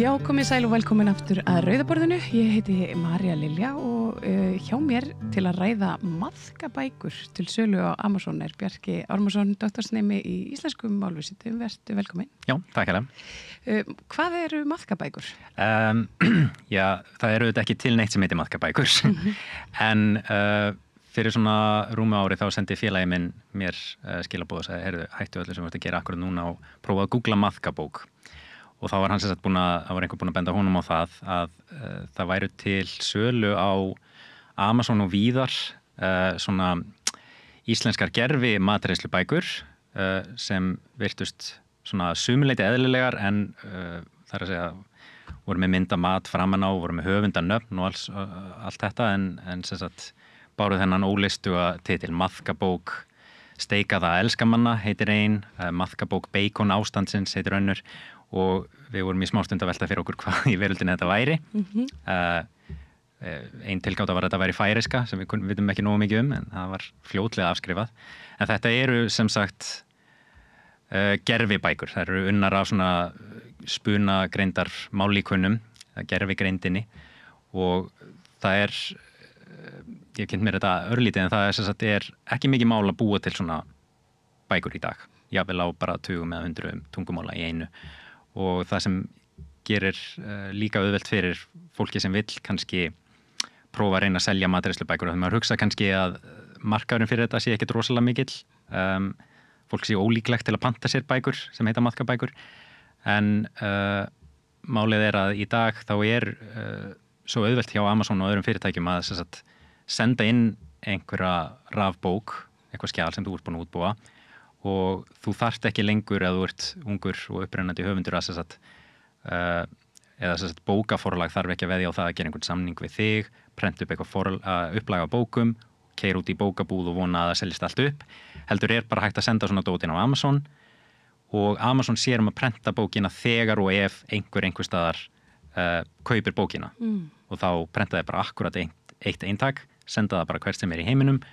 Já, komið sæl og velkomin aftur að Rauðaborðinu. Ég heiti María Lilja og hjá mér til að ræða maðkabækur til sölu á Amazon er Bjarki Ármannsson, doktorsnemi í íslenskum málvísindum. Vertu velkomin. Já, takk hérlega. Hvað eru maðkabækur? Já, það eru þetta ekki til neitt sem heitir maðkabækur. En fyrir svona rúmu ári þá sendi félagi minn mér skilaboð og sagði, heyrðu, hættu öllu sem þú ert að gera akkurat núna og prófa að googla maðkabók. Og þá var hann sem sagt það var einhver búinn að benda honum á það að það væru til sölu á Amazon og víðar svona íslenskar gervi matreiðslubækur sem virtust svona sumuleyti eðlilegar en það er að segja voru með mynda mat framan á, voru með höfundanöfn og allt þetta en sem sagt báru þennan ólistuga titil maðkabók steikaða elskamanna heitir ein, maðkabók beikon ástandsins heitir önnur og við vorum í smástund að velta fyrir okkur hvað í veröldinni þetta væri. Ein tilgáta var að þetta væri færiska sem við vitum ekki nógu mikið en það var fljótlega afskrifað. En þetta eru sem sagt gervibækur. Það eru unnar af svona spunagreindar mállíkunum, gervigreindinni og það er, ég kynnt mér þetta örlítið en það er sem sagt ekki mikið mál að búa til svona bækur í dag. Jafnvel á bara 20 eða 100 tungumála í einu. Og það sem gerir líka auðvelt fyrir fólki sem vill kannski prófa að reyna að selja matreiðslubækur og þegar maður hugsa kannski að markaðurinn fyrir þetta sé ekkert rosalega mikill fólk sé ólíklegt til að panta sér bækur sem heita maðkabækur en málið er að í dag þá svo auðvelt hjá Amazon og öðrum fyrirtækjum að sagt, senda inn einhverja rafbók, eitthvað skjal sem þú ert búin að útbúa og þú þarft ekki lengur að þú ert ungur og upprennandi höfundur að sagt, eða sagt, bókaforlag þarf ekki að veðja á það að gera einhvern samning við þig, prenta upp eitthvað upplag af bókum, keyra út í bókabúð og vona að það seljist allt upp. Heldur bara hægt að senda svona dótin á Amazon og Amazon sér að prenta bókina þegar og ef einhver staðar kaupir bókina og þá prenta þið bara akkurat eitt eintak, senda það bara hvert sem í heiminum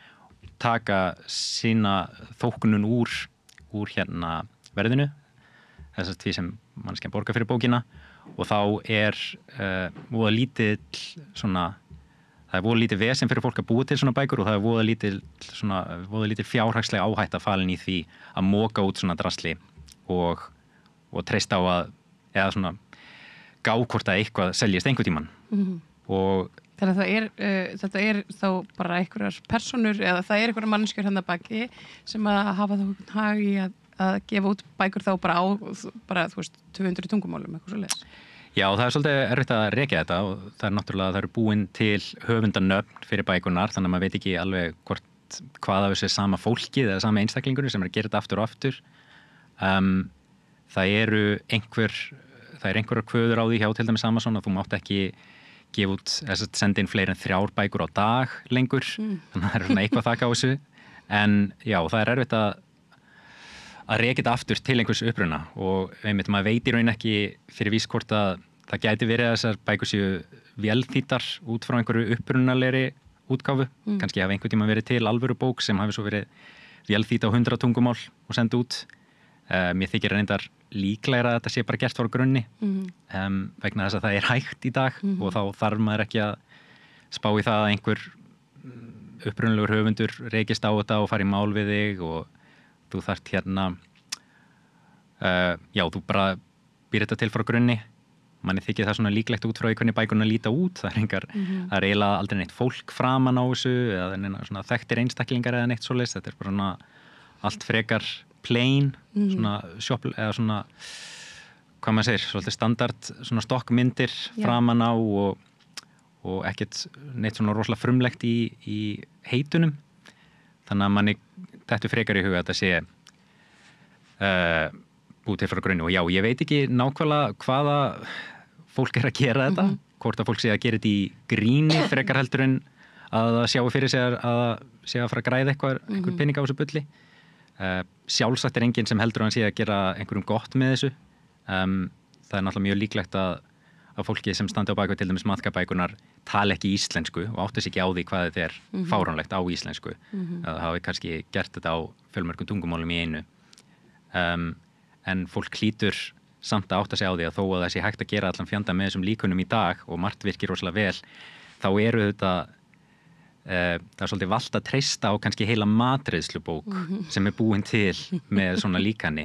taka sína þóknun úr hérna verðinu þess að því sem mannskjan borgar fyrir bókina og þá voða lítill svona það voða lítið vesen fyrir fólk að búa til svona bækur og það voða lítill fjárhagsleg áhætta falin í því að moka út svona drasli og treysta á að eða svona gá hvort að eitthvað seljist einhvern tímann og Þannig að þetta er þá bara einhverjar persónur eða það er einhverjar manneskjur hérna baki sem að hafa þá hag í að gefa út bækur þá bara á þú veist 200 tungumálum eitthvað svoleiðis. Já, það er svolítið erfitt að rekja þetta og það er náttúrulega það eru búin til höfundanöfn fyrir bækurnar þannig að maður veit ekki alveg hvað af þessu sama fólkið eða sama einstaklingur sem að gera þetta aftur og aftur. Það eru einhverjar kvöður á því hjá til dæmis Amazon að þú mátt ekki gefa út, senda inn fleiri en 3 bækur á dag lengur þannig að það er svona eitthvað þakka á þessu en já, það er erfitt að rekja þetta aftur til einhvers uppruna og einmitt, maður veit í raun ekki fyrir víst hvort að það gæti verið að þessar bækur séu vélþýddar út frá einhverju upprunalegri útgáfu, kannski hafa einhvern tíma verið til alvöru bók sem hafi svo verið vélþýdd á 100 tungumál og senda út mér þykir reyndar líklegra að þetta sé bara gert frá grunni vegna þess að það er hægt í dag og þá þarf maður ekki að spá í það að einhver upprunalegur höfundur rekist á þetta og fari í mál við þig og þú þarft hérna þú bara býr þetta til frá grunni manni þykir það svona líklegt út frá hvernig bækurna líta út það er eiginlega aldrei neitt fólk framan á þessu eða svona þekktir einstaklingar eða neitt svoleiðis þetta er bara svona allt frekar plain, svona eða svona, hvað maður segir, svolítið standard, svona stokkmyndir framan á og ekkert neitt svona rosalega frumlegt í heitunum. Þannig að manni dettur frekar í huga að þetta sé búið til frá grunni og já, ég veit ekki nákvæmlega hvaða fólk er að gera þetta, hvort að fólk sé að gera þetta í gríni frekar heldur en að það sjáu fyrir sig að sé að fara að græða einhver pening á þessu bulli. Sjálfsagt er enginn sem heldur að hann sé að gera einhverjum gott með þessu það er náttúrulega mjög líklegt að fólki sem standi á bakvið til dæmis maðkabækurnar tala ekki íslensku og átti sig ekki á því hvað þetta er fáránlegt á íslensku það hafi kannski gert þetta á fjölmörgum tungumálum í einu en fólk hlýtur samt að átta sig á því að þó að það sé hægt að gera allan fjanda með þessum líkunum í dag og margt virkir rosalega vel, þá eru þetta það er svolítið valt að treysta á kannski heila matreiðslubók sem er búin til með svona líkani.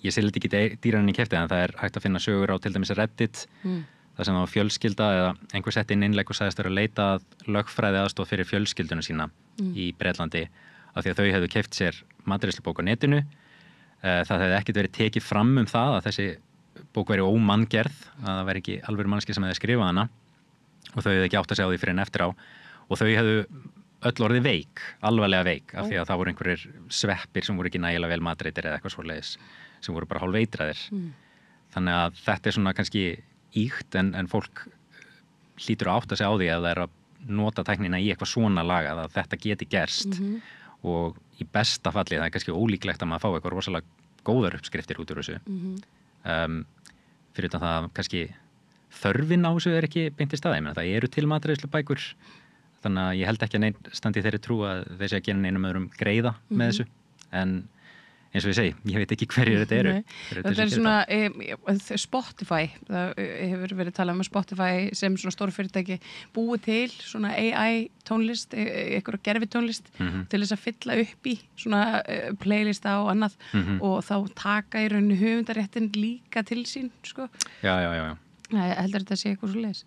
Ég sé lítið ekki dýran í kefti en það er hægt að finna sögur á til dæmis Reddit það sem var fjölskylda eða einhver sett inn innlegg og sagðist að leita að lögfræði aðstoð fyrir fjölskylduna sína í Bretlandi af því að þau hefðu keypt sér matreiðslubók á netinu. Það hefði ekkert verið tekið fram það að þessi bók væri ómanngerð, að það væri ekki alveg mannski sem hefði skrifað hana og þau hefði ekki átt að segja á því fyrir en eftir á og þau hefðu öll orðið veik, alvarlega veik af því að það voru einhverjir sveppir sem voru ekki nægilega vel matreitir eða eitthvað svoleiðis sem voru bara hálfeitraðir. Þannig að þetta er svona kannski ýkt en fólk hlýtur að átta sig á því að það er að nota tæknina í eitthvað svona lagað að þetta geti gerst og í besta falli það er kannski ólíklegt að maður fá eitthvað rosalega góðar uppskriftir út úr þessu. Fyrir það að kannski þörfin á þessu er ekki beint í staði, menn það eru til matreiðslubækur þannig að ég held ekki að neinn standi þeirri trú að þeir sé að gera neinum öðrum greiða með þessu en eins og ég segi, ég veit ekki hverjir þetta eru. Þetta er svona Spotify, það hefur verið talað um Spotify sem svona stórfyrirtæki búið til svona AI tónlist, einhverja gerfitónlist til þess að fylla upp í svona playlista og annað og þá taka í rauninu höfundaréttin líka til sín, sko. Já. Heldur þetta sé eitthvað svo leiðis?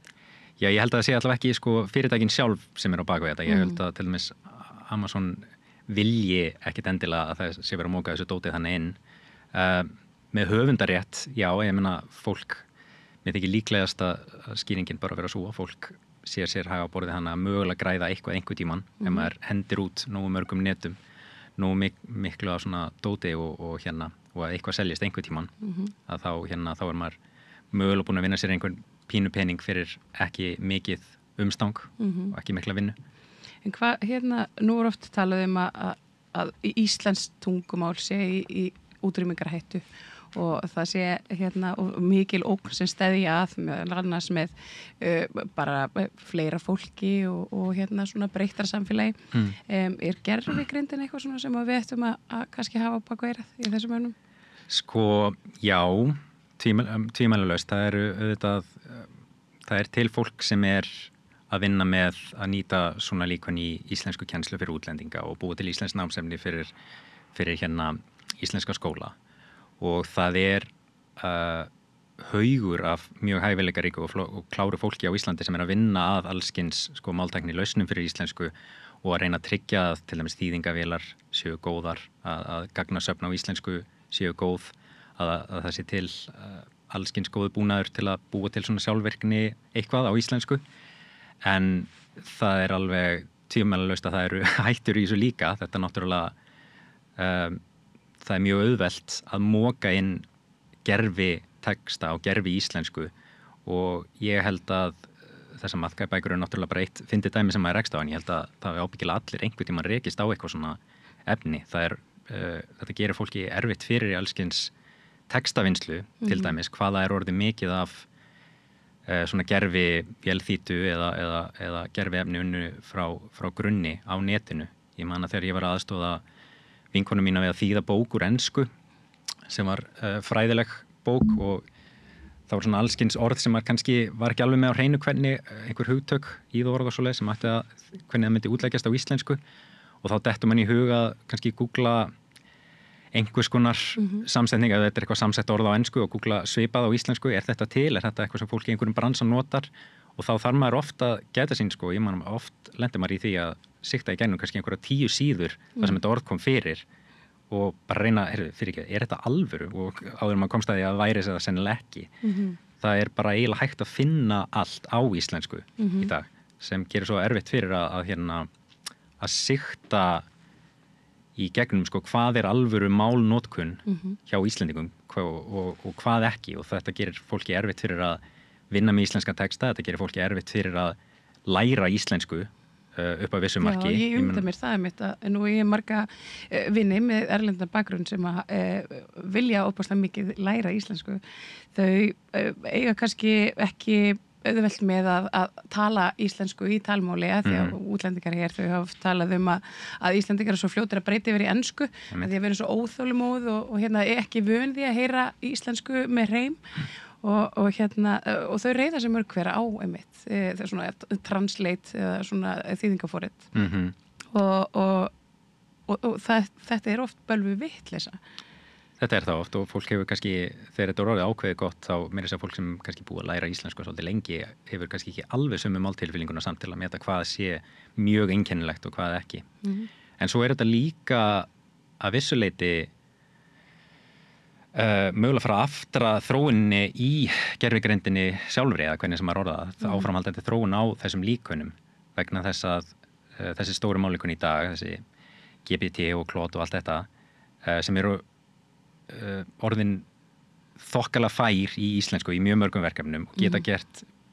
Já, ég held að það sé allavega ekki sko fyrirtækin sjálf sem er á bak við þetta. Ég held að til dæmis Amazon vilji ekkit endilega að það sé verið að móka þessu dótið þannig inn. Með höfundarétt, já, ég meina fólk, mér þykir líklegast að skýringin bara vera svo að fólk sér haga á borðið hana að mögulega græða eitthvað einhver tíman ef maður hendir út nógu mörgum netum, nógu miklu af svona dóti og að eitthvað seljist einhver tíman að þá er maður mögulega búin að vinna sér einhvern pínu pening fyrir ekki mikið umstang og ekki mikla vinnu. En hvað, nú er oft talað um að Íslands tungumál sé í útrýmingarhættu og það sé og mikil ógn sem steðji að annars með bara fleira fólki og svona breyttara samfélagi. Er gervigreindin eitthvað svona sem við ættum að kannski hafa bak veirað í þessum önum? Sko, já, tvímælalaust. Það er til fólk sem er að vinna með að nýta svona líkon í íslensku kennslu fyrir útlendinga og búa til íslensk námsefni fyrir íslenska skóla og það er haugur af mjög hæfileikaríku og kláru fólki á Íslandi sem er að vinna að allskins sko máltækni lausnum fyrir íslensku og að reyna að tryggja að til dæmis þýðingavélar séu góðar, að gagnasöfn á íslensku séu góð, að það sé til allskins góðu búnaður til að búa til svona sjálfvirkni eitthvað á íslensku en það er alveg tvímælalaust að það eru hættur í þessu líka. Þetta náttúrulega það er mjög auðvelt að móka inn gervi texta og gervi íslensku og ég held að þessar maðkabækur eru náttúrulega bara eitt fyndið dæmi sem maður rekst á en ég held að það er ábyggilega allir einhvern tímann rekist á eitthvað svona efni. Þetta gerir fólki erfitt fyrir í allskins textavinnslu til dæmis hvaða er orðið mikið af svona gerfi vélþýtu eða gerfi efni unnu frá grunni á netinu. Ég man að þegar ég var að aðstoða vinkonu mína við að þýða bók úr ensku sem var fræðileg bók og það var svona allskins orð sem kannski var ekki alveg með á hreinu hvernig einhver hugtök í það orð og svoleið sem hvernig það myndi útleggjast á íslensku og þá dettur mann í huga kannski googla einhvers konar samsetning, ef þetta er eitthvað samsett orð á ensku og googla svipað á íslensku, er þetta til, er þetta eitthvað sem fólk í einhverjum bransan notar og þá þarf maður ofta að geta sín sko, ég man oft lendir maður í því að sikta í gegnum kannski einhverja 10 síður þar sem þetta orð kom fyrir og bara reyna, fyrir ekki, er þetta alvöru og áður maður komst að því að væri það sennilega ekki. Það er bara eiginlega hægt að finna allt á íslensku í dag sem gerir svo erfitt fyrir að sikta í gegnum sko hvað er alvöru málnotkun hjá Íslendingum og hvað ekki og þetta gerir fólki erfitt fyrir að vinna með íslenska texta, þetta gerir fólki erfitt fyrir að læra íslensku upp að vissu marki. Já, ég undar mér það mitt að nú ég marga vini með erlendan bakgrunn sem að vilja óbúslega mikið læra íslensku. Þau eiga kannski ekki auðvelt með að tala íslensku í talmáli því að útlendingar hér þau hafa talað að Íslendingar er svo fljótir að breyta yfir í ensku að því að vera svo óþólumóð og hérna ekki vön því að heyra íslensku með hreim og þau reyða sem mörg hver á einmitt það er svona translate eða svona þýðingaforrit og þetta er oft bölvu vitleisa. Þetta er það oft og fólk hefur kannski, þegar þetta er orðið ákveðið gott, þá meira þess að fólk sem kannski búið að læra íslensku svolítið lengi hefur kannski ekki alveg sömu máltilfinninguna samt til að meta hvað sé mjög einkennilegt og hvað ekki. En svo er þetta líka að vissuleyti mögulega fara aftra þróuninni í gervigreindinni sjálfri eða hvernig sem maður orðað það áframhaldandi þróun á þessum líkunum vegna þess að þessi stóru mállíkun í dag, þessi GPT og Claude og allt þetta sem eru orðin þokkalega fær í íslensku í mjög mörgum verkefnum og geta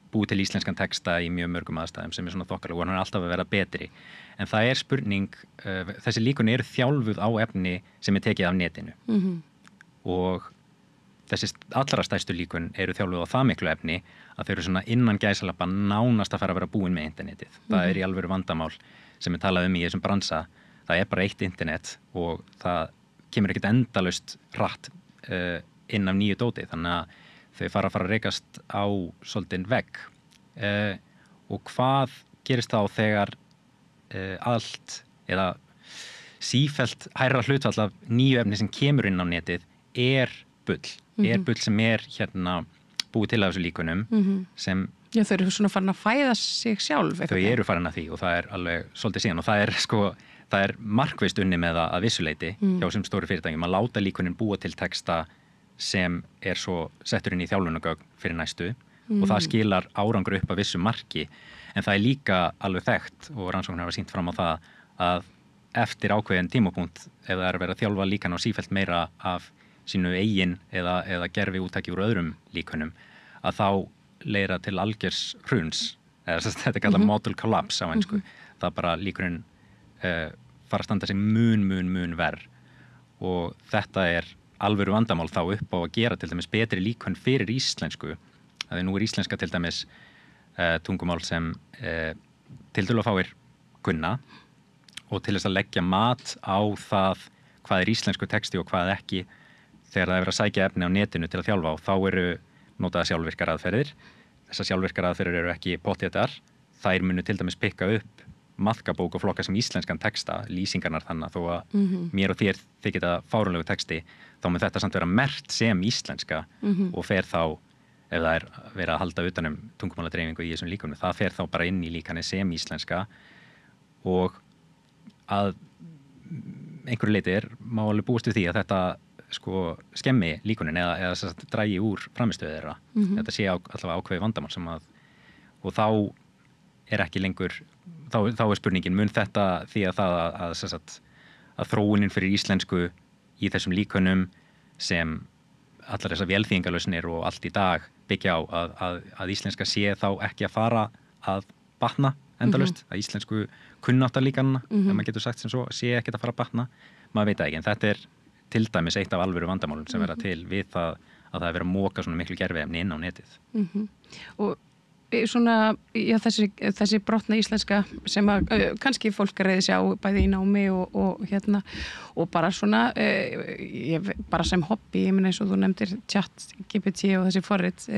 búið til íslenskan texta í mjög mörgum aðstæðum sem er svona þokkalega og hann er alltaf að vera betri en það er spurning, þessi líkun eru þjálfuð á efni sem er tekið af netinu og þessi allra stærstu líkun eru þjálfuð á það miklu efni að þau eru svona innan gæsalappa nánast að fara að vera búin með internetið það er í alvöru vandamál sem er talað í þessum bransa, það er bara eitt internet og það kemur ekkert endalaust hratt inn af nýju dóti þannig að þau fara að rekast á svolítinn vegg og hvað gerist þá þegar allt eða sífellt hærra hlutfall af nýju efni sem kemur inn á netið er bull sem er hérna búið til af þessu líkunum sem Já, þau eru svona farin að fæða sig sjálf Þau eru farin að því og það er alveg svolítið síðan og það er markvisst unni með það að vissuleyti hjá sem stóru fyrirtækjum að láta líkunin búa til texta sem er svo settur inn í þjálfunargögn fyrir næstu og það skilar árangur upp að vissu marki en það er líka alveg þekkt og rannsóknir hafa sýnt fram á það að eftir ákveðin tímapunkt ef það er að vera að þjálfa líkan á sífellt meira af sínu eigin eða gerfi úttaki úr öðrum líkunum að þá leiða til algjörns hruns eða þetta er kallað model collapse á ensku það bara líkurinn fara að standa sig mun verð og þetta er alvöru vandamál þá upp á að gera til dæmis betri líkun fyrir íslensku að nú er íslenska til dæmis tungumál sem tiltölulega fáir kunna og til þess að leggja mat á það hvað er íslensku texti og hvað ekki þegar það er verið að sækja efni á netinu til að þjálfa og þá eru notaða sjálfvirkar aðferðir. Þessar sjálfvirkar aðferðir eru ekki pottþéttar. Þær munu til dæmis pikka upp maðkabók og flokka sem íslenskan texta, lýsingarnar þannig að þó að mér og þér þykir þetta fáránlegu texti, þá mun þetta samt vera merkt sem íslenska og fer þá, ef það er verið að halda utanum tungumáladreifingu í þessum líkunum, það fer þá bara inn í líkanið sem íslenska og að einhverju leyti má alveg búast við því að þetta skemmi líkunin eða dragi úr framistöðu þeirra. Þetta sé allavega ákveði vandamál sem að og þá er ekki lengur þá er spurningin, mun þetta því að það að þróunin fyrir íslensku í þessum líkunum sem allar þessar vélþýðingarlausnir og allt í dag byggja á að íslenska sé þá ekki að fara að batna endalaust, að íslensku kunnáttarlíkanna, ef maður getur sagt sem svo, sé ekki að fara að batna, maður veit það ekki, en þetta er til dæmis eitt af alvöru vandamálum sem verða til við það að það er verið að móka svona miklu gerviefni inn á netið. Og svona, já, þessi brotna íslenska sem að kannski fólk reyði sig á bæði í námi og bara svona bara sem hobby, ég meina eins og þú nefndir chat, GPT og þessi forrit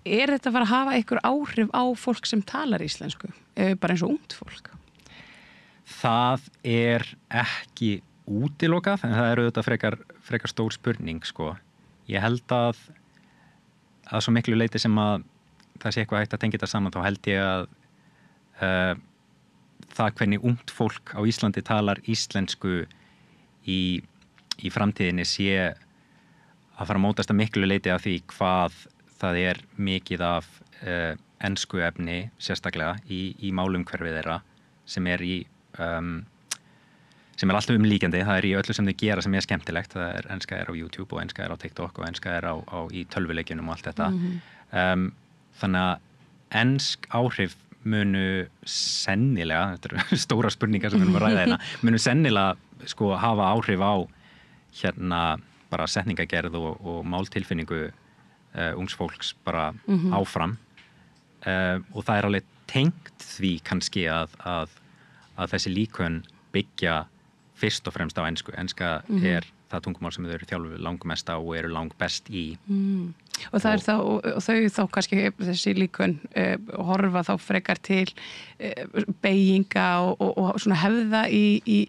er þetta að fara að hafa einhver áhrif á fólk sem talar íslensku, bara eins og ungt fólk? Það er ekki útilokað, en það er auðvitað frekar stór spurning, Ég held að svo miklu leyti sem að það sé eitthvað hægt að tengja þetta saman, þá held ég að það hvernig ungt fólk á Íslandi talar íslensku í framtíðinni sé að fara að mótast að miklu leyti af því hvað það er mikið af ensku efni sérstaklega í málumhverfið þeirra sem er sem er alltaf umlíkjandi, það er í öllu sem þau gera sem er skemmtilegt, það er enska er á YouTube og enska er á TikTok og enska er í tölvuleikjunum og allt þetta. Þannig að ensk áhrif munu sennilega, þetta eru stóra spurningar sem við erum að ræða hérna, munu sennilega hafa áhrif á bara setningagerð og máltilfinningu ungs fólks bara áfram og það alveg tengt því kannski að þessi líkön byggja fyrst og fremst á ensku. Enska það tungumál sem þau eru þjálfuð langmest á og eru langbest í. Og það er og þau þá kannski þessi líkön horfa þá frekar til beyginga og svona hefða í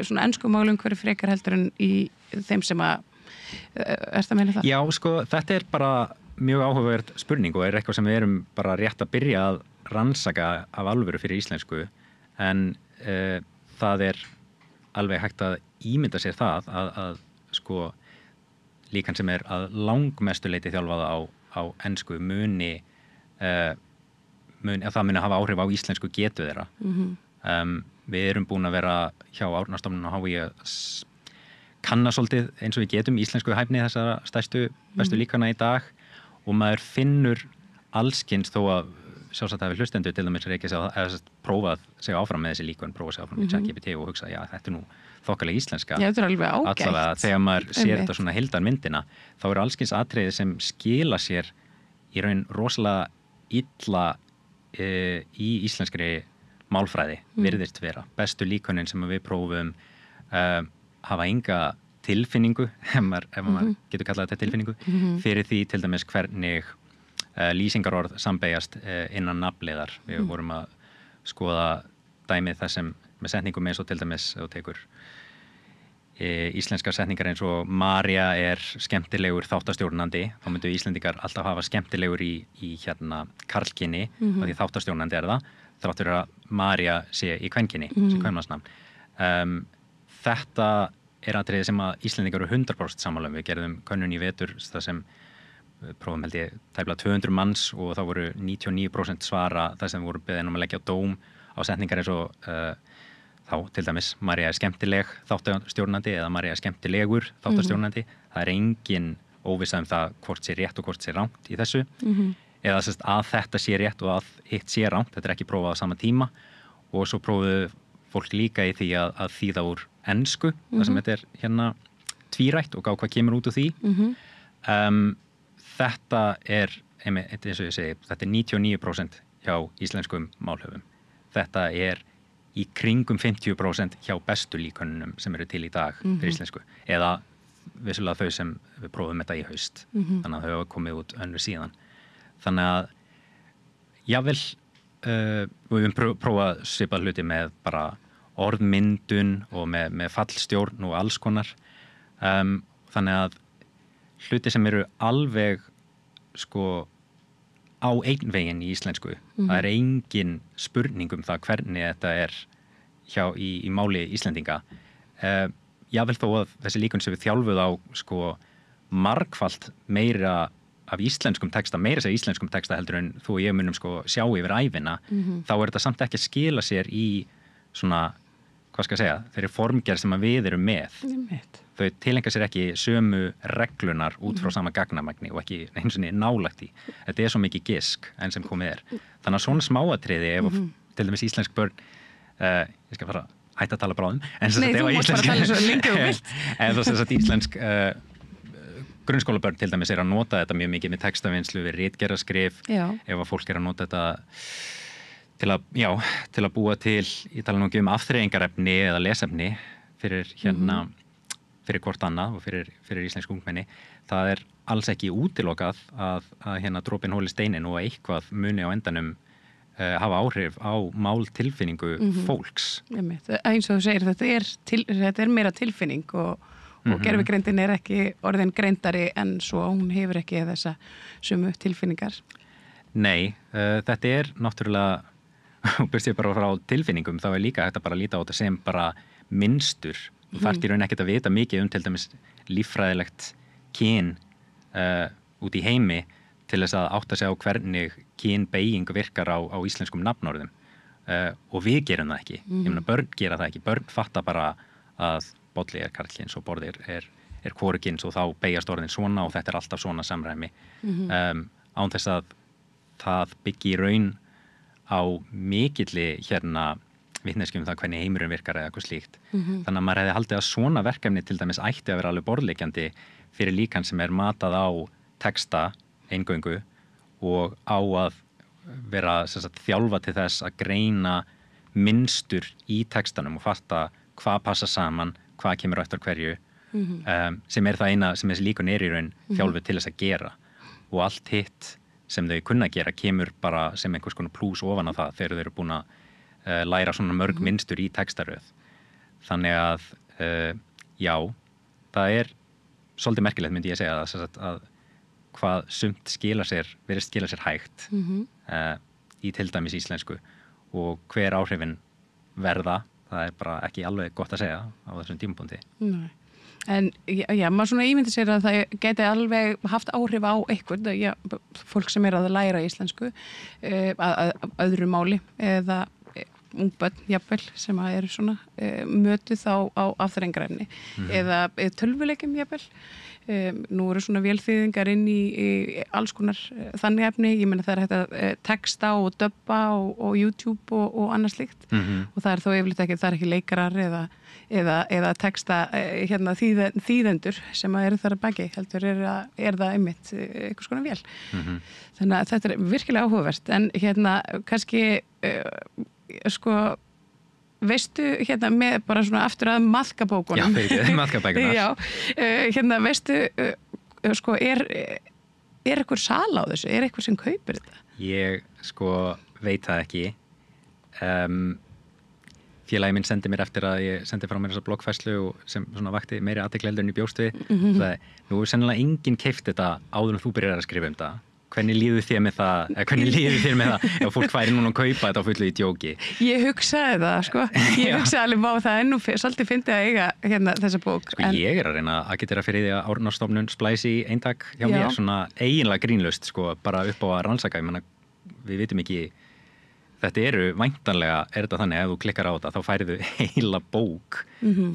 svona enskumálum hverju frekar heldur en í þeim sem að ertu að meina það? Já, sko, þetta bara mjög áhugaverð spurning og eitthvað sem við erum bara rétt að byrja að rannsaka af alvöru fyrir íslensku en það alveg hægt að ímynda sér það að sko líkan sem að langmestu leyti þjálfaða á ensku muni að það muni hafa áhrif á íslensku getu þeirra. Við erum búin að vera hjá Árnastofnun og HÍ að kanna svolítið eins og við getum íslensku hæfni þessara stærstu bestu líkana í dag og maður finnur allskins þó að sjálfsagt hafi hlustendur til dæmis reykja sig eða prófað sig áfram með þessi líkön, prófað sig áfram með ChatGPT og hugsa, já, þetta nú þokkalega íslenska. Já, þetta alveg ágætt. Allavega, þegar maður sér þetta svona heildarmyndina, þá eru allskins atriði sem skila sér í raun rosalega illa í íslenskri málfræði, virðist vera. Bestu líkönin sem við prófum hafa enga tilfinningu, ef maður getur kallað þetta tilfinningu, fyrir því til dæmis hvernig lýsingarorð sambeyjast innan nafnliðar. Við vorum að skoða dæmið þessum með setningum eins og til dæmis og tekur íslenskar setningar eins og María skemmtilegur þáttastjórnandi, þá myndu Íslendingar alltaf hafa skemmtilegur í karlkyni og því þáttastjórnandi það, þrátt fyrir að María sé í kvenkyni, sem kvenmannsnafn. Þetta atriði sem að Íslendingar eru 100% sammála. Við gerðum könnun í vetur það sem prófum held ég tæplega 200 manns og þá voru 99% svara það sem voru beðin að leggja dóm á setningar eins og þá til dæmis María skemmtileg þáttastjórnandi eða María skemmtilegur þáttastjórnandi. Það engin óvissa það hvort sé rétt og hvort sé rangt í þessu eða að þetta sé rétt og að hitt sé rangt. Þetta ekki prófað á sama tíma og svo prófuðu fólk líka í því að þýða úr ensku það sem þetta tvírætt og gá hvað kemur út úr því. Þetta eins og ég segi, þetta 99% hjá íslenskum málhöfum. Þetta í kringum 50% hjá bestu líkönunum sem eru til í dag fyrir íslensku. Eða vissulega þau sem við prófum þetta í haust. Þannig að þau hafa komið út önnur síðan. Þannig að jável, við höfum prófað svipað hluti með bara orðmyndun og með fallstjórn og alls konar. Þannig að hluti sem eru alveg sko á einn veginn í íslensku. Það engin spurning það hvernig þetta í máli Íslendinga. Jável þó að þessi líkun sem við þjálfuð á sko margfalt meira af íslenskum texta, meira sér íslenskum texta heldur en þú og ég munum sko sjá yfir ævina, þá þetta samt ekki að skila sér í svona, hvað skal ég segja, þeirri formgerð sem við erum með. Þau tilenga sér ekki sömu reglunar út frá sama gagnamagni og ekki eins og nálægt í. Þetta svo mikið gisk enn sem komið Þannig að svona smáatriði ef til dæmis íslensk börn ég skal fara að hætta að tala bráðum Nei, þú mátt bara tala svo lengi og vilt En þess að íslensk grunnskólabörn til dæmis að nota þetta mjög mikið með textavinnslu við ritgerðaskrif ef að fólk að nota þetta til að búa til ég tala nú ekki afþreyingarefni eða lesefni fyrir fyrir hvort annað og fyrir íslensk ungmenni. Það alls ekki útilokað að dropinn hóli steinin og eitthvað muni á endanum hafa áhrif á máltilfinningu fólks. Eins og þú segir, þetta meira tilfinning og gervigreindin ekki orðin greindari en svo hún hefur ekki þessa sömu tilfinningar. Nei, þetta náttúrulega og byrst ég bara frá tilfinningum þá líka hægt að bara líta á þetta sem bara mynstur. Þú þarft í raun ekkert að vita mikið til dæmis líffræðilegt kyn út í heimi til þess að átta sig á hvernig kynbeyging virkar á íslenskum nafnorðum og við gerum það ekki. Ég meina börn gera það ekki. Börn fatta bara að bolli karlkyns og borðir hvorukyns og þá beygjast orðin svona og þetta alltaf svona samræmi án þess að það byggi í raun á mikilli vitneskju það hvernig heimurinn virkar eða eitthvað slíkt. Þannig að maður hefði haldið að svona verkefni til dæmis ætti að vera alveg borðleggjandi fyrir líkan sem matað á texta eingöngu og á að vera sem sagt, þjálfa til þess að greina mynstur í textanum og fatta hvað passa saman, hvað kemur eftir hverju, sem það eina sem þessi líkun í raun þjálfu til þess að gera og allt hitt sem þau kunna gera kemur bara sem einhvers konar plús ofan á það þegar þau eru búin að læra svona mörg mynstur í textaröð. Þannig að já, það svolítið merkilegt myndi ég segja að hvað sumt virðist skila sér hægt í til dæmis íslensku og hver áhrifin verða, það bara ekki alveg gott að segja á þessum tímapunkti. Nei. En já, maður svona ímyndi sér að það geti alveg haft áhrif á einhvern, fólk sem að læra íslensku að öðru máli eða ungbönn, jafnvel, sem eru svona mötuð á afþrengræfni eða tölvuleikjum, jafnvel. Nú eru svona vélþýðingar inn í alls konar þannig efni, ég meina það hægt að texta og dubba og YouTube og annað slíkt og það þó yfirleitt ekki, það ekki leikarar eða texta þýðendur sem eru þar að baki, heldur það einmitt einhvers konar vél. Þannig að þetta virkilega áhugavert, en kannski sko veistu með bara svona aftur að maðkabókunum. Já, maðkabækunar. Já, veistu sko einhver sala á þessu? Einhver sem kaupir þetta? Ég sko veit það ekki. Félagi minn sendi mér eftir að ég sendi frá mér þessa bloggfærslu sem svona vakti meiri athygli heldur en ég bjóst við. Það nú sennilega enginn keypt þetta áður en þú byrjar að skrifa það. Hvernig líður þér með það ef fólk væri núna að kaupa þetta á fullu í djóki? Ég hugsaði það, sko. Ég hugsaði alveg á það ennú svolítið fyndið að eiga þessa bók. Sko ég að reyna að agitera fyrir því að Árnastofnun splæsi í eintak hjá mér, svona eiginlega grínlaust, sko, bara upp á að rannsaka. Ég meina, við vitum ekki, þetta væntanlega þetta þannig að ef þú klikkar á þetta, þá færðu heila bók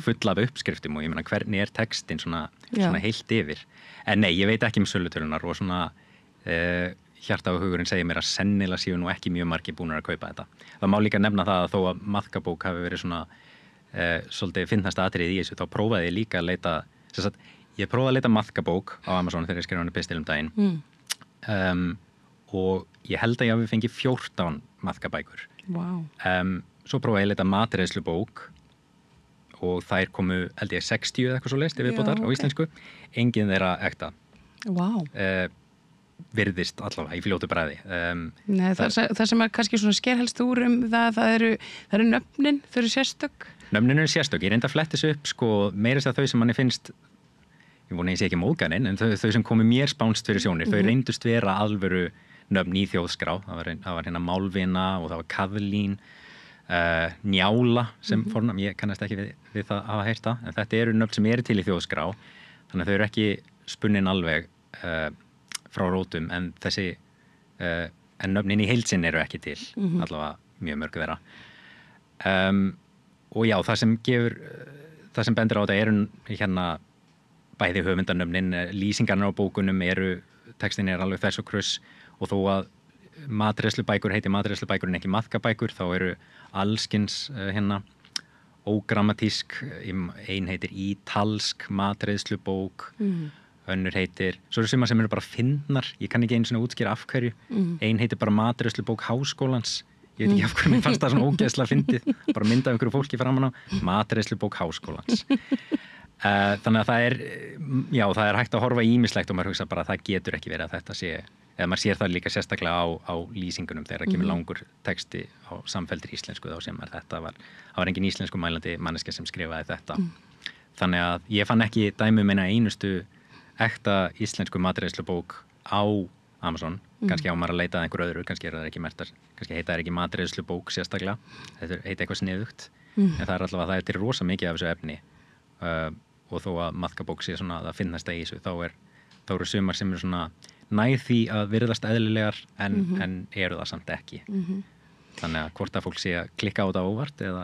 full af uppskriftum og ég meina, hvernig textin svona heilt yfir. En nei, ég veit ekki sölutölunar og svona hjarta og hugurinn segir mér að sennilega séu nú ekki mjög margir búnir að kaupa þetta. Það má líka nefna það að þó að maðkabók hafi verið svona svolítið finnasta atriði í þessu, þá prófaði ég líka að leita, ég prófaði að leita maðkabók á Amazon þegar ég skrifaði henni pistil daginn og ég held að ég hafi fengið 14 maðkabækur. Wow. Svo prófaði ég að leita matreiðslubók og þær komu, held ég, 60 eða eitthvað svo leist ef við bótar á íslensku, engin þeirra ekta. Wow. Virðist allavega í fljótu bræði. Nei, það sem kannski svona skerhelst úr það eru nöfnin, þau eru sérstök. Nöfnin eru sérstök, ég reyndi að fletta þessu upp, sko, meira þess að þau sem manni finnst, ég vona ég sé ekki móðganinn, en þau sem komu mér spánst fyrir sjónir, þau reyndust vera alvöru nöfn í þjóðskrá, það var hérna Málvina og það var Kaðlín, Njála sem fornafn, ég kannast ekki við það að hafa heyrt það, en þetta eru nöfn sem eru til í þjóðskrá, þannig að þau eru ekki spunnin alveg frá rótum, en en nöfnin í heild eru ekki til, allavega mjög mörg þeirra. Og já, það sem bendir á þetta hérna bæði höfundarnöfnin, lýsingarnar á bókunum textin alveg þess og kruss, og þó að matreiðslubækur heiti matreiðslubækur en ekki maðkabækur, þá eru allskins hérna ógrammatísk, ein heitir ítalsk matreiðslubók, önnur heitir, svo eru sumar sem eru bara fyndnar, ég kann ekki einu svona útskýra af hverju, ein heitir bara matreiðslubók háskólans, ég veit ekki af hverju mér fannst það svona ógeðslega fyndið, bara mynda einhverju fólki framan á, matreiðslubók háskólans. Þannig að það hægt að horfa ýmislegt og maður hugsa bara að það getur ekki verið að þetta sé, eða maður sér það líka sérstaklega á lýsingunum þegar það kemur langur texti á samfelldri íslensku þá sem það var engin íslensku mælandi manneskja sem skrifaði þetta. Þannig að ég fann ekki dæmi meina einustu ekta íslensku matreiðslubók á Amazon, kannski á maður að leita að einhver öðru, kannski það ekki mertar, kannski heita það ekki matreiðslubók sérstaklega, þetta heita eitthvað sniðugt, en það allavega, það til rosa mikið af þessu efni og þó að maðkabók sé svona að finnast það í þessu, þá eru sumar sem eru svona næð því að virðast eðlilegar en eru það samt ekki. Þannig að hvort að fólk sé að klikka á þetta óvart eða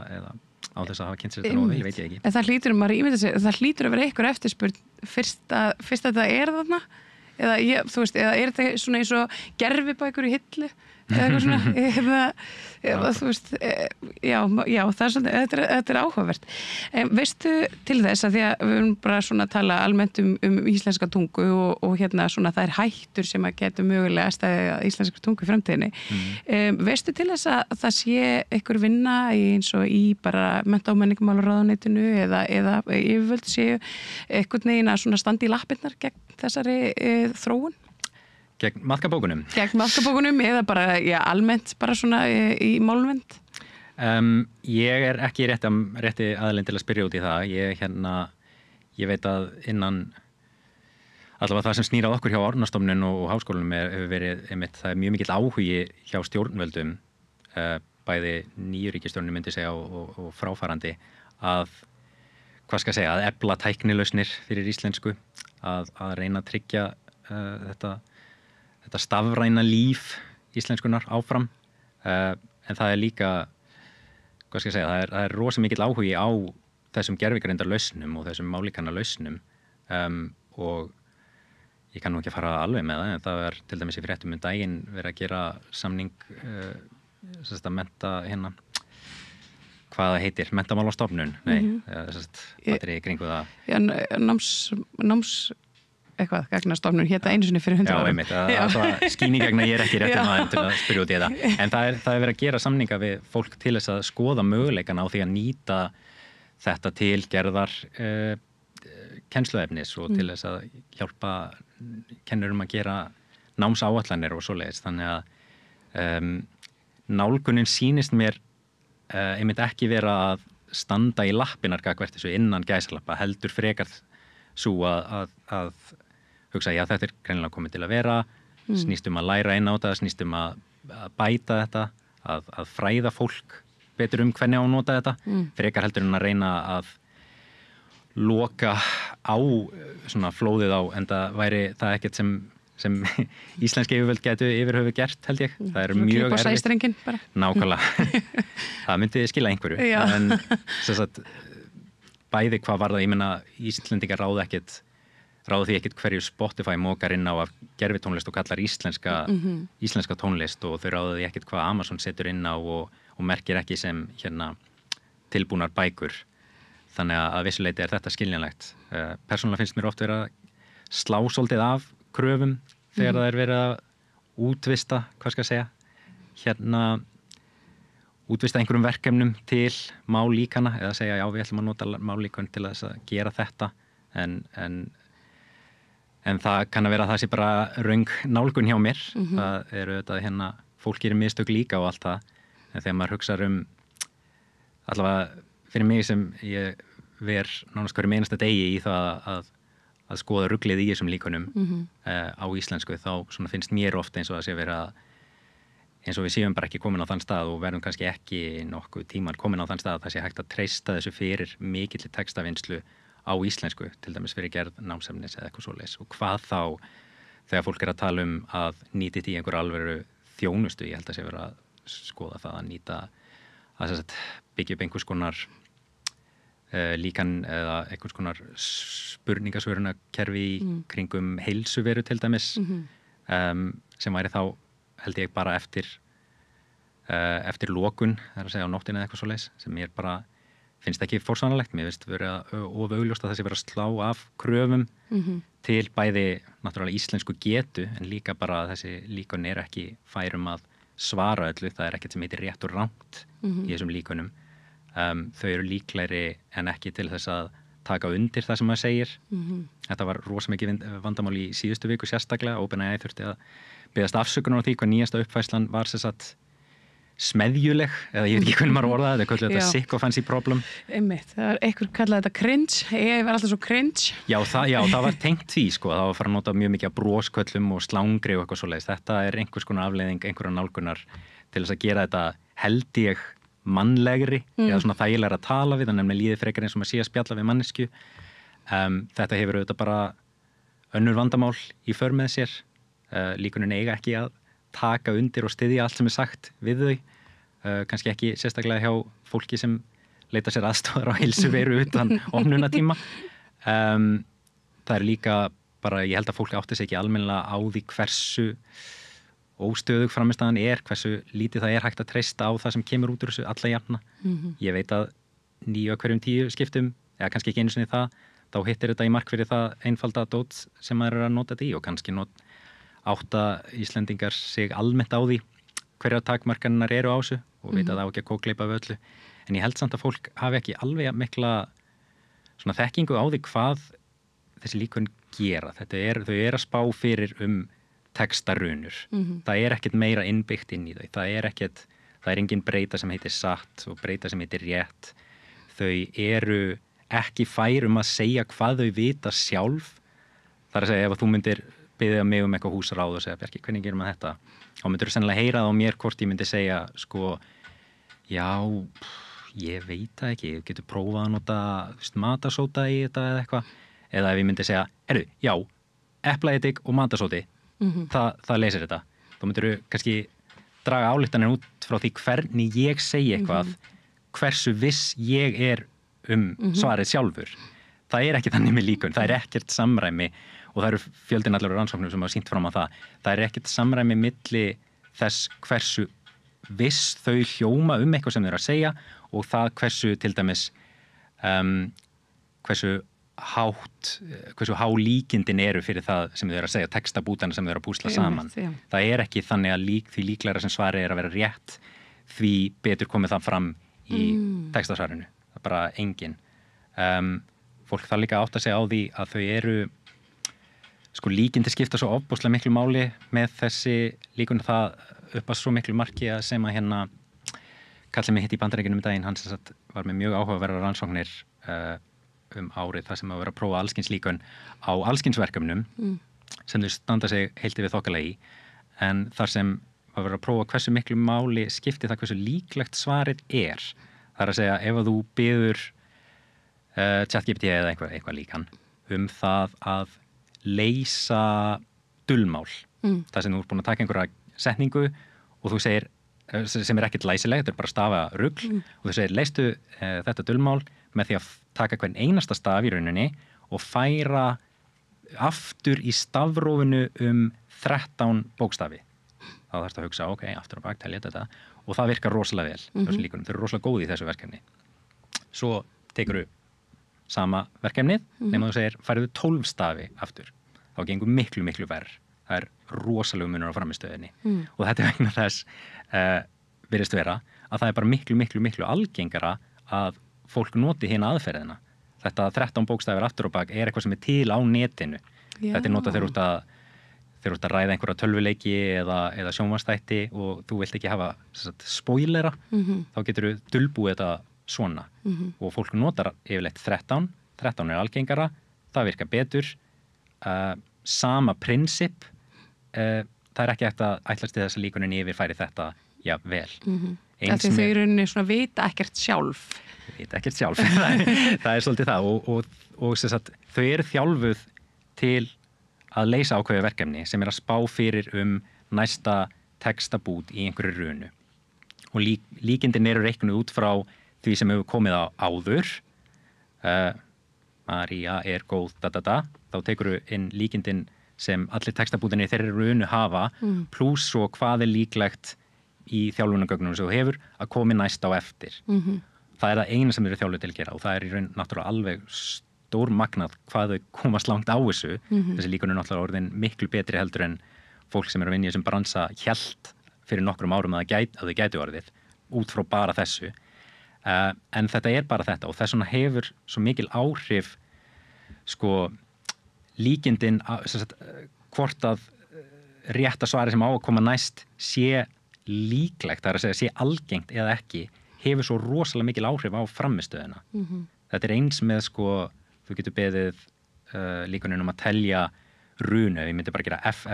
á þess að hafa kynnt sér þetta nógu vel, veit ég ekki. En það hlýtur að vera einhver eftirspurn fyrst að það þarna, eða þú veist, eða þetta svona eins og gerfibækur í hillu, eða eitthvað svona þú veist já, það er svona, þetta er áhugavert. Veistu til þess að því að við erum bara svona að tala almennt um íslenska tungu og hérna svona það er hættur sem að getur mögulega stæðið að íslenska tungu í framtíðinni. Veistu til þess að það sé einhver vinna eins og í bara mennta- og menningarmálaráðuneytinu eða yfirvöld séu einhvern veginn að svona standa í lappirnar gegn þessari þróun? Gegn maðkabókunum? Gegn maðkabókunum eða bara almennt bara svona í málvernd? Ég er ekki rétti aðilinn til að spyrja út í það. Ég veit að innan allavega það sem snýr á okkur hjá Árnastofnun og háskólanum hefur verið einmitt, það er mjög mikill áhugi hjá stjórnvöldum, bæði nýju ríkisstjórnum myndi segja og fráfarandi að, hvað skal segja, að efla tæknilausnir fyrir íslensku, að reyna að tryggja þetta stafræna líf íslenskunar áfram, en það er líka, hvað skal ég segja, það er rosa mikill áhugi á þessum gervigreinda lausnum og þessum málíkanna lausnum, og ég kann nú ekki að fara alveg með það, en það er til dæmis í fréttum daginn verið að gera samning að mennta hvað það heitir, Menntamálastofnun, þetta er í kringu það. Já, náms eitthvað, gagnastofnun, hérna einu sinni fyrir 100 árum. Já, einmitt, það var skýningagna, ég er ekki rétt maður til að spyrja út í þetta. En það er verið að gera samninga við fólk til þess að skoða möguleikan á því að nýta þetta til gerðar kennsluefnis og til þess að hjálpa kennurum að gera námsáætlanir og svoleiðis. Þannig að nálgunin sýnist mér einmitt ekki vera að standa í lappirnar gagnvart þessu innan gæsalappa, heldur frekar svo að hugsa, já, þetta er greinilega komið til að vera, snýst að læra inn á þetta, snýst að bæta þetta, að fræða fólk betur hvernig á að nota þetta, frekar heldur en að reyna að loka á svona flóðið á, en það væri það ekkert sem íslenski yfirvöld getu yfirhöfu gert, held ég. Það er mjög erfitt. Sæstrengin bara. Nákvæmlega. Það myndi skila einhverju. Já. En sem sagt, bæði hvað var það, ég meina, Íslendingar ráða því ekkert hverju Spotify mókar inn á af gervitónlist og kallar íslenska tónlist, og þau ráða því ekkert hvað Amazon setur inn á og merkir ekki sem tilbúnar bækur. Þannig að vissuleiti er þetta skiljanlegt. Persónulega finnst mér oft vera slá svolítið af kröfum þegar það er verið að útvista, hvað skal ég segja, útvista einhverjum verkefnum til mállíkana, eða segja, já, við ætlum að nota mállíkun til þess að gera þetta, en það kann að vera að það sé bara röng nálgun hjá mér. Það eru þetta, fólk gerir mistök líka og allt það, en þegar maður hugsar allavega fyrir mig sem ég ver nánast hverjum einasta degi í það að skoða ruglið í þessum líkunum á íslensku, þá svona finnst mér ofta eins og það sé vera eins og við séum bara ekki komin á þann stað og verðum kannski ekki nokkuð tíman komin á þann stað að það sé hægt að treysta þessu fyrir mikilli textavinnslu á íslensku, til dæmis fyrir gerð námsefnis eða eitthvað svoleiðis. Og hvað þá þegar fólk er að tala að nýta þetta í einhver alvöru þjónustu, ég held að sé vera að skoða það að nýta að byggja upp einhvers konar líkan eða einhvers konar spurningasvörunarkerfi í kringum heilsuveru til dæmis, sem væri þá held ég bara eftir lokun, það er að segja á nóttina eða eitthvað svoleiðis, sem mér bara finnst ekki forsvaranlegt. Mér finnst verið of augljóst að þessi verið að slá af kröfum til bæði náttúrulega íslensku getu, en líka bara að þessi líkun er ekki færum að svara öllu, það er ekkert sem heitir rétt og rangt í þessum líkunum. Þau eru líklegri en ekki til þess að taka undir það sem maður segir. Þetta var rosa mikið vandamál í síðustu viku sérstaklega. OpenAI þurfti að biðjast afsökunar á því hvað nýjasta uppfærslan var sem sagt smeðjuleg, eða ég veit ekki hvernig maður orðaði þetta, kallað þetta sycophancy problem. Einmitt, það var einhver kallað þetta cringe, ég var alltaf svo cringe. Já, það var tengt því, sko, það var að fara að nota mjög mikið af brosköllum og slangri og eitthvað svoleiðis. Þetta er einhvers konar afleiðing, einhverja nálgunar til þess að gera þetta, held ég, mannlegri, eða svona þægilega að tala við, þannig að líði frekar eins og maður sé að spjalla við mannesku. Þetta hefur auðvitað bara önnur vandamál í för með sér. Líkunin eiga ekki að taka undir og styðja allt sem er sagt við þau, kannski ekki sérstaklega hjá fólki sem leita sér aðstofar á heilsuveru utan opnunatíma. Það er líka bara, ég held að fólk átti sig ekki almennilega á því hversu óstöðug framistæðan hversu lítið það hægt að treysta á það sem kemur út úr þessu alla jafna. Ég veit að 9 af hverjum 10 skiptum, eða kannski ekki einu sinni það, þá hittir þetta í mark fyrir það einfalda dót sem maður að nota þetta í og kannski átta Íslendingar sig almennt á því hverjar takmarkanirnar eru á þessu og veit að það á ekki að kókleipa við öllu. En ég held samt að fólk hafi ekki alveg mikla svona þekkingu á því hvað þessi líkön gera. Þau að spá fyrir textarunur. Það ekkert meira innbyggt inn í þau. Það engin breyta sem heitir satt og breyta sem heitir rétt. Þau eru ekki fær að segja hvað þau vita sjálf. Það að segja ef þú myndir biðja mig eitthvað húsráð og segja, Bjarki, hvernig gerum við þetta? Þá myndir þú sennilega heyra það á mér hvort ég myndi segja, sko, já, ég veit það ekki, þú getur prófað að nota matasóta í þetta eða eitthvað. Eða ef ég myndi segja, já, eplaedik og matasóti, það leysir þetta. Þá myndir þú kannski draga ályktanir út frá því hvernig ég segi eitthvað, hversu viss ég svarið sjálfur. Það ekki þannig með líkön, það ekkert samræmi og það eru fjöldin allar rannsóknum sem hafa sýnt fram á það. Það ekkert samræmi milli þess hversu viss þau hljóma eitthvað sem þau eru að segja og það hversu til dæmis hversu há líkindin eru fyrir það sem þau eru að segja, textabútana sem þau eru að púsla saman. Það ekki þannig að því líklegra sem svarið að vera rétt, því betur komið það fram í textasvarinu. Það bara engin. Fólk það líka átt að segja á því að þau eru sko líkindi skipta svo ofboðslega miklu máli með þessi líkun það upp að svo miklu marki að sem að kallið mig hitt í Bandaríkjunum daginn, hann sem sagt var með mjög áhugaverðar rannsóknir árið þar sem að vera að prófa allskyns líkun á allskynsverkefnum sem þau standa sig heilt yfir þokkalega í, en þar sem að vera að prófa hversu miklu máli skipti það hversu líklegt svarið það að segja ef að þú biður ChatGPT eða eitthvað líkan það að leysa dulmál. Það sem þú búin að taka einhverja setningu og þú segir, sem ekkert læsileg, þetta bara stafa rugl og þú segir, leystu þetta dulmál með því að taka hvern einasta staf í rauninni og færa aftur í stafrófinu 13 bókstafi. Þá þarfst að hugsa, ok, aftur og bak telja þetta og það virkar rosalega vel. Þau eru rosalega góð í þessu verkefni. Svo tekur þú sama verkefnið, nema þú segir færðu 12 stafi aftur. Þá gengur miklu, miklu verð. Það rosalega munur á framistöðinni. Og þetta vegna þess virðist vera að það bara miklu, miklu, miklu algengara að fólk noti hérna aðferðina. Þetta 13 bókstafir aftur og bak eitthvað sem til á netinu. Já. Þetta notað þegar þú ert að ræða einhverja tölvuleiki eða sjónvarpsþætti og þú vilt ekki hafa spoilera, þá getur þú dulbúið þetta svona og fólk notar yfirleitt 13 algengara, það virkar betur, sama prinsip, það ekki hægt að ætlast til þess að líkunin yfirfæri þetta vel. Þetta þau eru svona vita ekkert sjálf. Vita ekkert sjálf, það svolítið það og sagt, þau eru þjálfuð til að leysa ákveðu verkefni sem að spá fyrir næsta textabút í einhverju runu og líkindin eru reiknuð út frá því sem hefur komið á áður. María góð, þá tekur þú inn líkindin sem allir textabútinni þeirri runu hafa pluss svo hvað líklegt í þjálfunargögnum sem þú hefur að komi næst á eftir. Það það eina sem eru þjálfuð til að gera og það í raun náttúrulega alveg stórmagnað hvað þau komast langt á þessu. Þessi líkun náttúrulega orðin miklu betri heldur en fólk sem eru að vinna í þessum bransa hélt fyrir nokkrum árum að þau gætu orðið út frá bara þessu. En þetta bara þetta og þess vegna hefur svo mikil áhrif sko líkindin hvort að rétta svari sem á að koma næst sé líklegt, það að segja sé algengt eða ekki, hefur svo rosalega mikil áhrif á framistöðuna. Þetta eins með sko, þú getur beðið líkunin að telja runu, ég myndi bara gera F,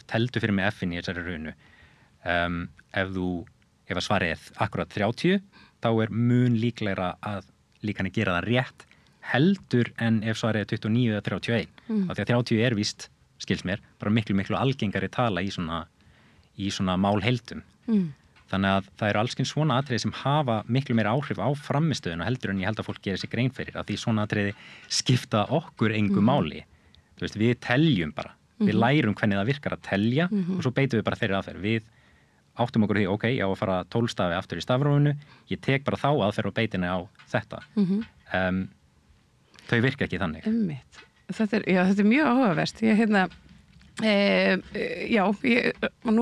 teldu fyrir mig F-in í þessari runu. Ef að svarið akkurat 30, þá mun líklegra að líkan gera það rétt heldur en ef svarið 29 eða 31. Af því að 30 víst, skils mér, bara miklu, miklu algengari tala í svona málheildum. Þannig að það eru allskins svona atriði sem hafa miklu meira áhrif á framistöðuna heldur en ég held að fólk gerir sig grein fyrir að því svona atriði skipta okkur engu máli. Þú veist, við teljum bara Við lærum hvernig það virkar að telja og svo beitum við bara þeirri aðferð. Við áttum okkur því, ok, ég á að fara 12 stafi aftur í stafrófinu, ég tek bara þá aðferð og beitinni á þetta. Þau virka ekki þannig. Þetta er mjög áhugavert. Nú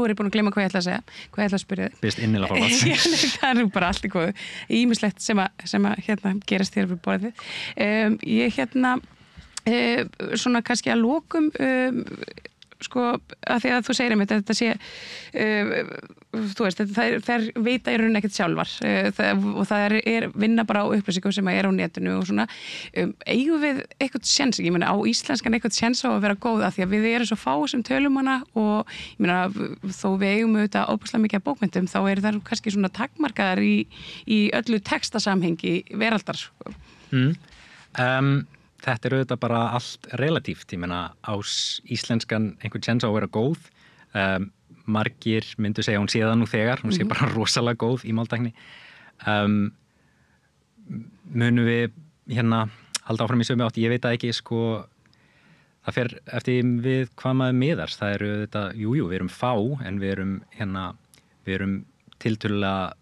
er ég búin að gleyma hvað ég ætla að segja, hvað ég ætla að spyrja þig. Bist innilega forláts. Það er nú bara allt í góðu. Ýmislegt sem að gerast hér fyrir borðið. Svona kannski að lokum að því að þú segir einmitt að þetta sé þú veist, þær vita í rauninni ekkert sjálfar og það er vinna bara á upplýsingum sem er á netinu og svona eigum við eitthvað séns, ég meina á íslenskan eitthvað séns á að vera góð að því að við erum svo fá sem tölum hana og ég meina þó við eigum auðvitað óbúslega mikið af bókmyndum þá er það kannski svona takmarkaðar í öllu textasamhengi veraldar Þetta er auðvitað bara allt relatíft, ég meina á íslenskan einhvern séns á að vera góð, margir myndu segja hún sé það nú þegar, hún sé bara rosalega góð í máltækni. Munum við halda áfram í sömu átt, ég veit að ekki það fer eftir við hvað maður miðar, það eru auðvitað, við erum fá en við erum tiltölulega,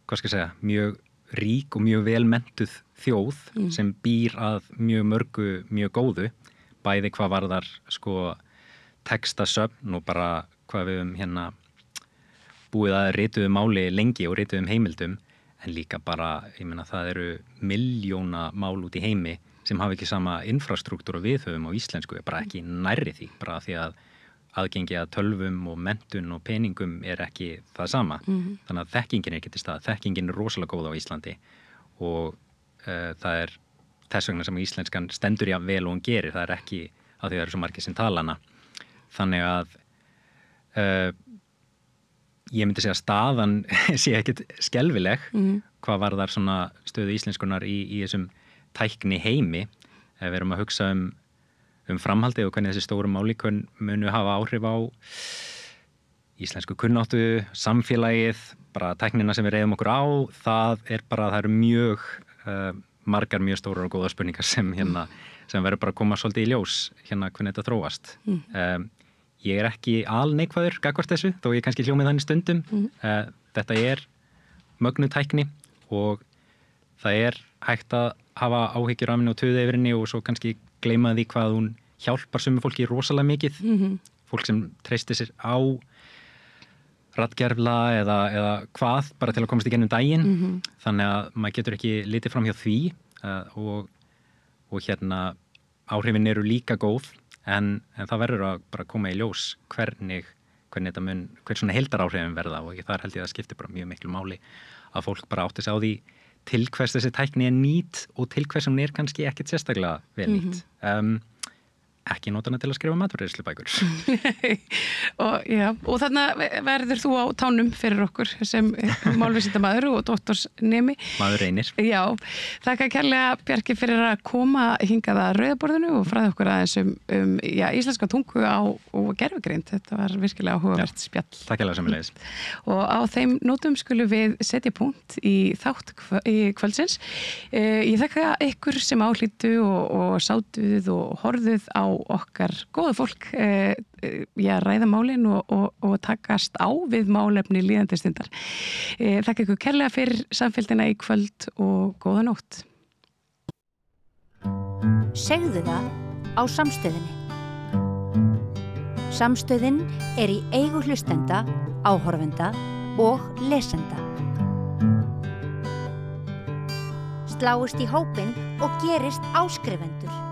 hvað skal ég segja, mjög rík og mjög vel menntuð þjóð sem býr að mjög mörgu, mjög góðu, bæði hvað varðar textasöfn og bara hvað við búið að rituðu máli lengi og rituðum heimildum, en líka bara, ég meina það eru milljóna mál út í heimi sem hafa ekki sama infrastruktúr og við höfum á íslensku, bara ekki nærri því, bara því að aðgengi að tölvum og menntun og peningum er ekki það sama. Þannig að þekkingin er ekki til stað. Þekkingin er rosalega góð á Íslandi og það er þess vegna sem íslenskan stendur jafn vel og hún gerir. Það er ekki að því það eru svo margir sem tala hana. Þannig að ég myndi segja að staðan sé ekkert skelfileg hvað varðar svona stöðu íslenskunar í þessum tækni heimi. Við erum að hugsa um framhaldið og hvernig þessi stóru málíkön munu hafa áhrif á íslensku kunnáttu, samfélagið, bara tæknina sem við reyðum okkur á, það eru mjög margar mjög stórar og góða spurningar sem verður bara að koma svolítið í ljós hvernig þetta þróast. Ég er ekki alneikvæður gagnvart þessu, þó ég kannski hljómið þannig stundum. Þetta er mögnuð tækni og það er hægt að hafa áhyggjur af henni og tuða yfir henni og svo kannski gleyma því hvað hún hjálpar sumu fólki rosalega mikið. Fólk sem treystir sér á raddgervla eða hvað, bara til að komast í gennum daginn. Þannig að maður getur ekki litið fram hjá því og áhrifin eru líka góð en það verður að bara koma í ljós hvernig svona heildaráhrifin verða og þar held ég að skipti bara mjög miklu máli að fólk bara átti sig á því til hvers þessi tækni er nýtt og til hvers hún er kannski ekkert sérstaklega vel nýtt. Ekki nota hana til að skrifa matvörueyðslubækur. og þarna verður þú á tánum fyrir okkur sem málvísindamaður og doktorsnemi. Maður reynir. Já, þakka kærlega Bjarki fyrir að koma hingað að Rauðaborðinu og fræða okkur aðeins um íslenska tungu og gervigreind. Þetta var virkilega áhugavert spjall. Takk kærlega sömuleiðis. Og á þeim nótum skulum við setja punkt í þátt í kvöldsins. Ég þakka ykkur sem áhlýddu og sátuð og horfðuð á okkar góða fólk ræða málin og takast á við málefni líðandi stundar. Þakka ykkur kærlega fyrir samfélgina í kvöld og góða nótt. Segðu það á Samstöðinni. Samstöðin er í eigu hlustenda, áhorfenda og lesenda. Sláist í hópinn og gerist áskrifendur.